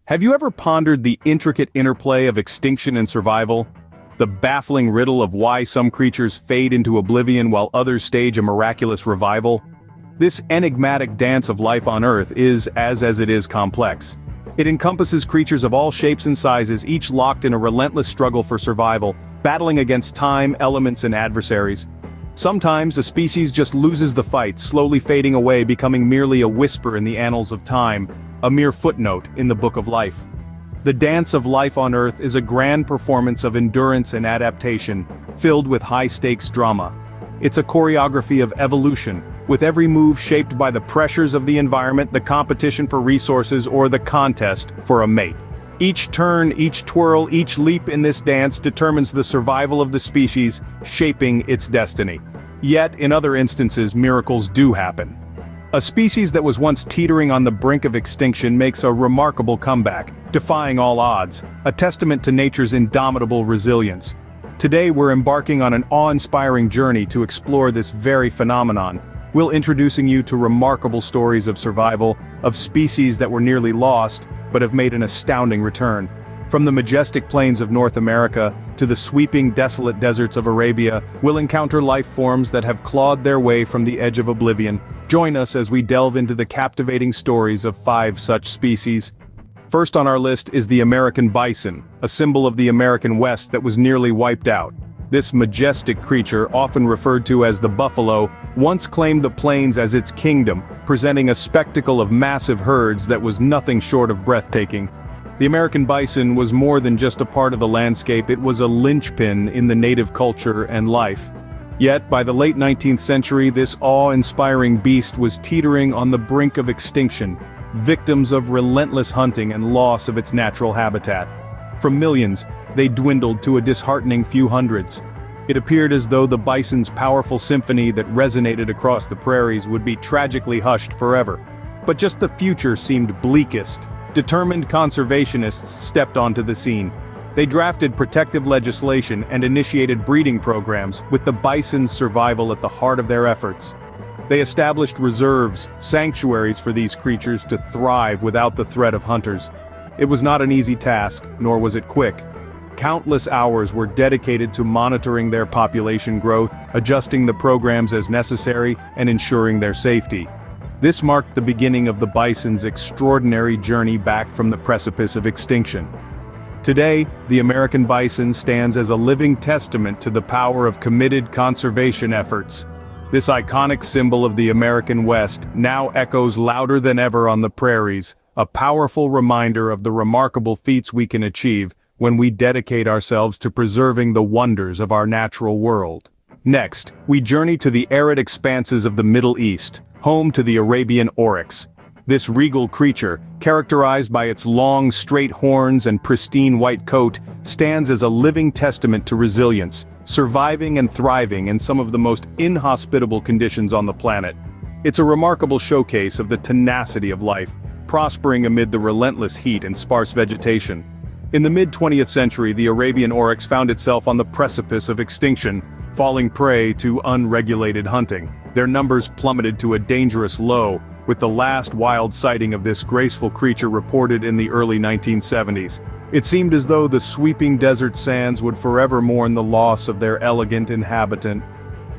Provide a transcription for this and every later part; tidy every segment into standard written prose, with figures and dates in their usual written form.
Have you ever pondered the intricate interplay of extinction and survival? The baffling riddle of why some creatures fade into oblivion while others stage a miraculous revival? This enigmatic dance of life on Earth is as it is complex. It encompasses creatures of all shapes and sizes, each locked in a relentless struggle for survival, battling against time, elements, and adversaries. Sometimes a species just loses the fight, slowly fading away, becoming merely a whisper in the annals of time, a mere footnote in the book of life. The dance of life on Earth is a grand performance of endurance and adaptation, filled with high-stakes drama. It's a choreography of evolution, with every move shaped by the pressures of the environment, the competition for resources, or the contest for a mate. Each turn, each twirl, each leap in this dance determines the survival of the species, shaping its destiny. Yet, in other instances, miracles do happen. A species that was once teetering on the brink of extinction makes a remarkable comeback, defying all odds, a testament to nature's indomitable resilience. Today we're embarking on an awe-inspiring journey to explore this very phenomenon. We're introducing you to remarkable stories of survival, of species that were nearly lost, but have made an astounding return. From the majestic plains of North America to the sweeping desolate deserts of Arabia, we'll encounter life forms that have clawed their way from the edge of oblivion. Join us as we delve into the captivating stories of 5 such species. First on our list is the American bison, a symbol of the American West that was nearly wiped out. This majestic creature, often referred to as the buffalo, once claimed the plains as its kingdom, presenting a spectacle of massive herds that was nothing short of breathtaking. The American bison was more than just a part of the landscape, it was a linchpin in the native culture and life. Yet, by the late 19th century, this awe-inspiring beast was teetering on the brink of extinction, victims of relentless hunting and loss of its natural habitat. From millions, they dwindled to a disheartening few hundreds. It appeared as though the bison's powerful symphony that resonated across the prairies would be tragically hushed forever. But just the future seemed bleakest. Determined conservationists stepped onto the scene. They drafted protective legislation and initiated breeding programs, with the bison's survival at the heart of their efforts. They established reserves, sanctuaries for these creatures to thrive without the threat of hunters. It was not an easy task, nor was it quick. Countless hours were dedicated to monitoring their population growth, adjusting the programs as necessary, and ensuring their safety. This marked the beginning of the bison's extraordinary journey back from the precipice of extinction. Today, the American bison stands as a living testament to the power of committed conservation efforts. This iconic symbol of the American West now echoes louder than ever on the prairies, a powerful reminder of the remarkable feats we can achieve when we dedicate ourselves to preserving the wonders of our natural world. Next, we journey to the arid expanses of the Middle East, home to the Arabian oryx. This regal creature, characterized by its long, straight horns and pristine white coat, stands as a living testament to resilience, surviving and thriving in some of the most inhospitable conditions on the planet. It's a remarkable showcase of the tenacity of life, prospering amid the relentless heat and sparse vegetation. In the mid-20th century, the Arabian oryx found itself on the precipice of extinction, falling prey to unregulated hunting. Their numbers plummeted to a dangerous low, with the last wild sighting of this graceful creature reported in the early 1970s. It seemed as though the sweeping desert sands would forever mourn the loss of their elegant inhabitant.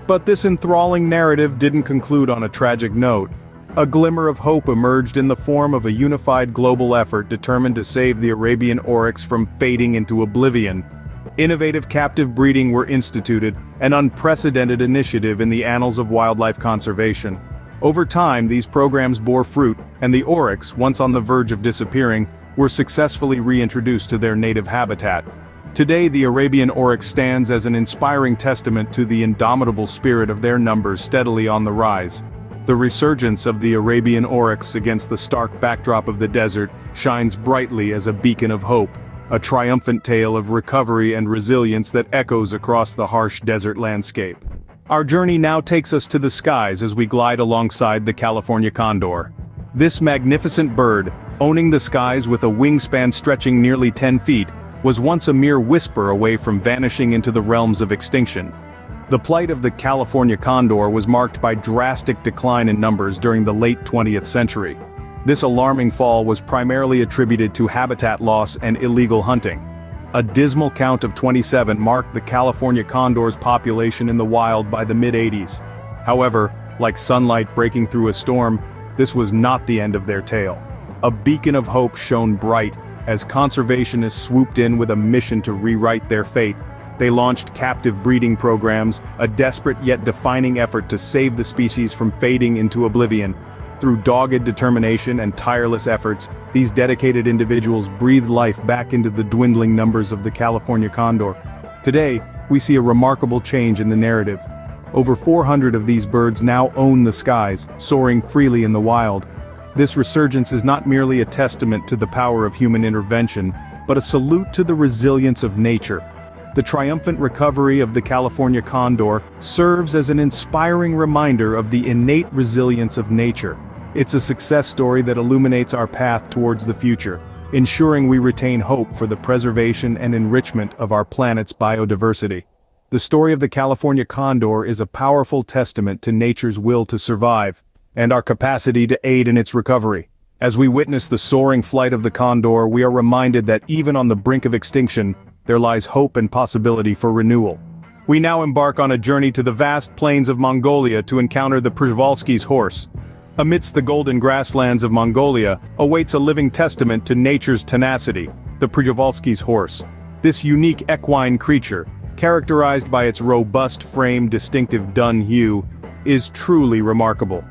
But this enthralling narrative didn't conclude on a tragic note. A glimmer of hope emerged in the form of a unified global effort determined to save the Arabian oryx from fading into oblivion. Innovative captive breeding were instituted, an unprecedented initiative in the annals of wildlife conservation. Over time, these programs bore fruit, and the oryx, once on the verge of disappearing, were successfully reintroduced to their native habitat. Today, the Arabian oryx stands as an inspiring testament to the indomitable spirit of their numbers steadily on the rise. The resurgence of the Arabian oryx against the stark backdrop of the desert shines brightly as a beacon of hope, a triumphant tale of recovery and resilience that echoes across the harsh desert landscape. Our journey now takes us to the skies as we glide alongside the California condor. This magnificent bird, owning the skies with a wingspan stretching nearly 10 feet, was once a mere whisper away from vanishing into the realms of extinction. The plight of the California condor was marked by drastic decline in numbers during the late 20th century. This alarming fall was primarily attributed to habitat loss and illegal hunting. A dismal count of 27 marked the California condor's population in the wild by the mid-80s. However, like sunlight breaking through a storm, this was not the end of their tale. A beacon of hope shone bright as conservationists swooped in with a mission to rewrite their fate. They launched captive breeding programs, a desperate yet defining effort to save the species from fading into oblivion. Through dogged determination and tireless efforts, these dedicated individuals breathed life back into the dwindling numbers of the California condor. Today, we see a remarkable change in the narrative. Over 400 of these birds now own the skies, soaring freely in the wild. This resurgence is not merely a testament to the power of human intervention, but a salute to the resilience of nature. The triumphant recovery of the California condor serves as an inspiring reminder of the innate resilience of nature. It's a success story that illuminates our path towards the future, ensuring we retain hope for the preservation and enrichment of our planet's biodiversity. The story of the California condor is a powerful testament to nature's will to survive, and our capacity to aid in its recovery. As we witness the soaring flight of the condor, we are reminded that even on the brink of extinction, there lies hope and possibility for renewal. We now embark on a journey to the vast plains of Mongolia to encounter the Przewalski's horse. Amidst the golden grasslands of Mongolia awaits a living testament to nature's tenacity, the Przewalski's horse. This unique equine creature, characterized by its robust frame, distinctive dun hue, is truly remarkable.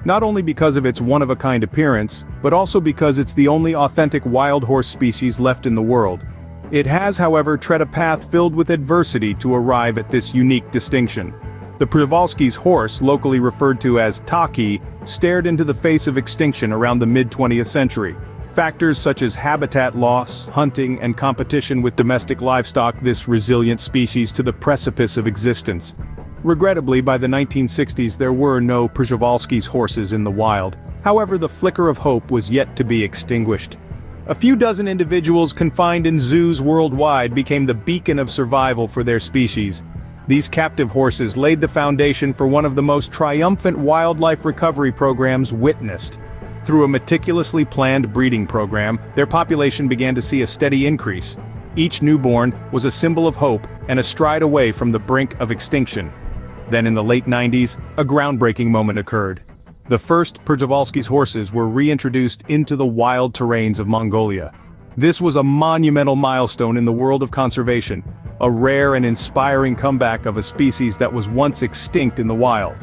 Not only because of its one-of-a-kind appearance, but also because it's the only authentic wild horse species left in the world. It has, however, tread a path filled with adversity to arrive at this unique distinction. The Przewalski's horse, locally referred to as Taki, stared into the face of extinction around the mid-20th century. Factors such as habitat loss, hunting, and competition with domestic livestock this resilient species to the precipice of existence. Regrettably, by the 1960s there were no Przewalski's horses in the wild. However, the flicker of hope was yet to be extinguished. A few dozen individuals confined in zoos worldwide became the beacon of survival for their species. These captive horses laid the foundation for one of the most triumphant wildlife recovery programs witnessed. Through a meticulously planned breeding program, their population began to see a steady increase. Each newborn was a symbol of hope and a stride away from the brink of extinction. Then in the late 90s, a groundbreaking moment occurred. The first Przewalski's horses were reintroduced into the wild terrains of Mongolia. This was a monumental milestone in the world of conservation, a rare and inspiring comeback of a species that was once extinct in the wild.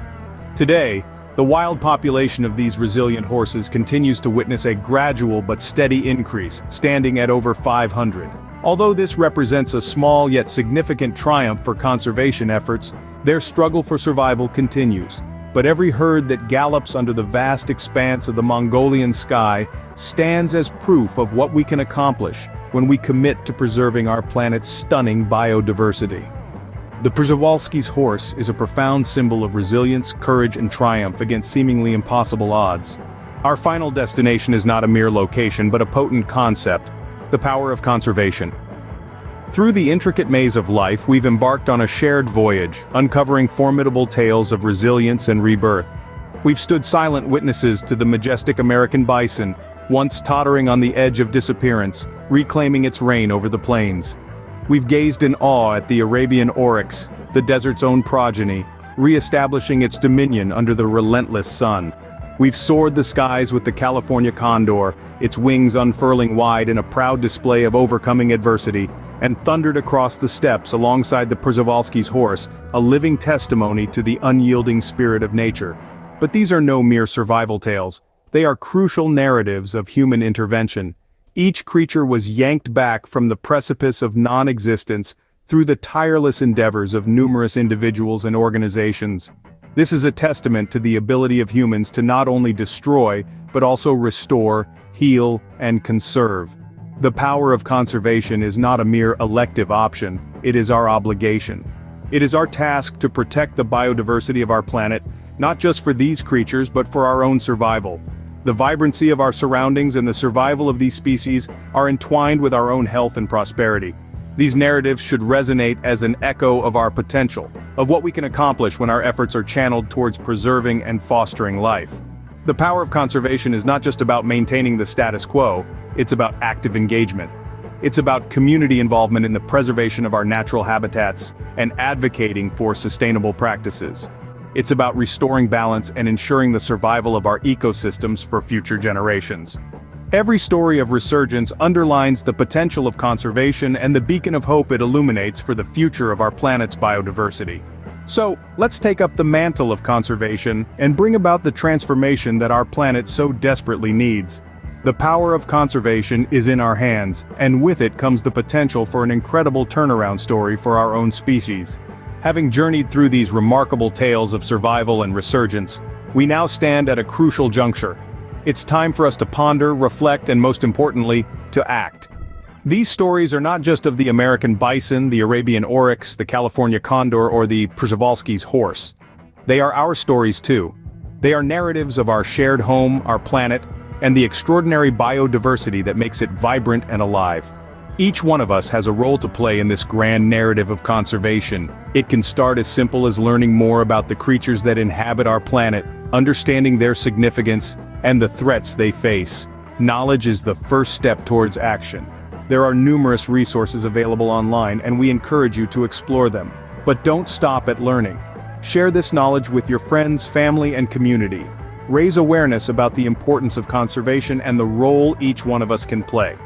Today, the wild population of these resilient horses continues to witness a gradual but steady increase, standing at over 500. Although this represents a small yet significant triumph for conservation efforts, their struggle for survival continues. But every herd that gallops under the vast expanse of the Mongolian sky stands as proof of what we can accomplish when we commit to preserving our planet's stunning biodiversity. The Przewalski's horse is a profound symbol of resilience, courage, and triumph against seemingly impossible odds. Our final destination is not a mere location but a potent concept: the power of conservation. Through the intricate maze of life, we've embarked on a shared voyage, uncovering formidable tales of resilience and rebirth. We've stood silent witnesses to the majestic American bison, once tottering on the edge of disappearance, reclaiming its reign over the plains. We've gazed in awe at the Arabian oryx, the desert's own progeny, re-establishing its dominion under the relentless sun. We've soared the skies with the California condor, its wings unfurling wide in a proud display of overcoming adversity, and thundered across the steppes alongside the Przewalski's horse, a living testimony to the unyielding spirit of nature. But these are no mere survival tales. They are crucial narratives of human intervention. Each creature was yanked back from the precipice of non-existence through the tireless endeavors of numerous individuals and organizations. This is a testament to the ability of humans to not only destroy, but also restore, heal, and conserve. The power of conservation is not a mere elective option, it is our obligation. It is our task to protect the biodiversity of our planet, not just for these creatures but for our own survival. The vibrancy of our surroundings and the survival of these species are entwined with our own health and prosperity. These narratives should resonate as an echo of our potential, of what we can accomplish when our efforts are channeled towards preserving and fostering life. The power of conservation is not just about maintaining the status quo, it's about active engagement. It's about community involvement in the preservation of our natural habitats and advocating for sustainable practices. It's about restoring balance and ensuring the survival of our ecosystems for future generations. Every story of resurgence underlines the potential of conservation and the beacon of hope it illuminates for the future of our planet's biodiversity. So, let's take up the mantle of conservation and bring about the transformation that our planet so desperately needs. The power of conservation is in our hands, and with it comes the potential for an incredible turnaround story for our own species. Having journeyed through these remarkable tales of survival and resurgence, we now stand at a crucial juncture. It's time for us to ponder, reflect, and most importantly, to act. These stories are not just of the American bison, the Arabian oryx, the California condor, or the Przewalski's horse. They are our stories too. They are narratives of our shared home, our planet, and the extraordinary biodiversity that makes it vibrant and alive. Each one of us has a role to play in this grand narrative of conservation. It can start as simple as learning more about the creatures that inhabit our planet, understanding their significance, and the threats they face. Knowledge is the first step towards action. There are numerous resources available online, and we encourage you to explore them. But don't stop at learning. Share this knowledge with your friends, family, and community. Raise awareness about the importance of conservation and the role each one of us can play.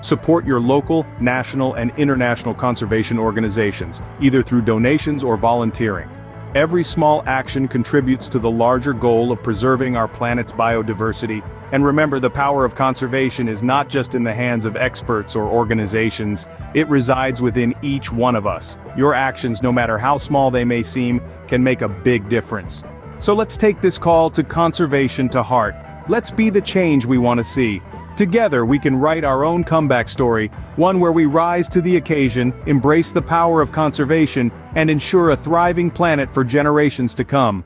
Support your local, national, and international conservation organizations, either through donations or volunteering. Every small action contributes to the larger goal of preserving our planet's biodiversity, and remember, the power of conservation is not just in the hands of experts or organizations, it resides within each one of us. Your actions, no matter how small they may seem, can make a big difference. So let's take this call to conservation to heart. Let's be the change we want to see. Together we can write our own comeback story, one where we rise to the occasion, embrace the power of conservation, and ensure a thriving planet for generations to come.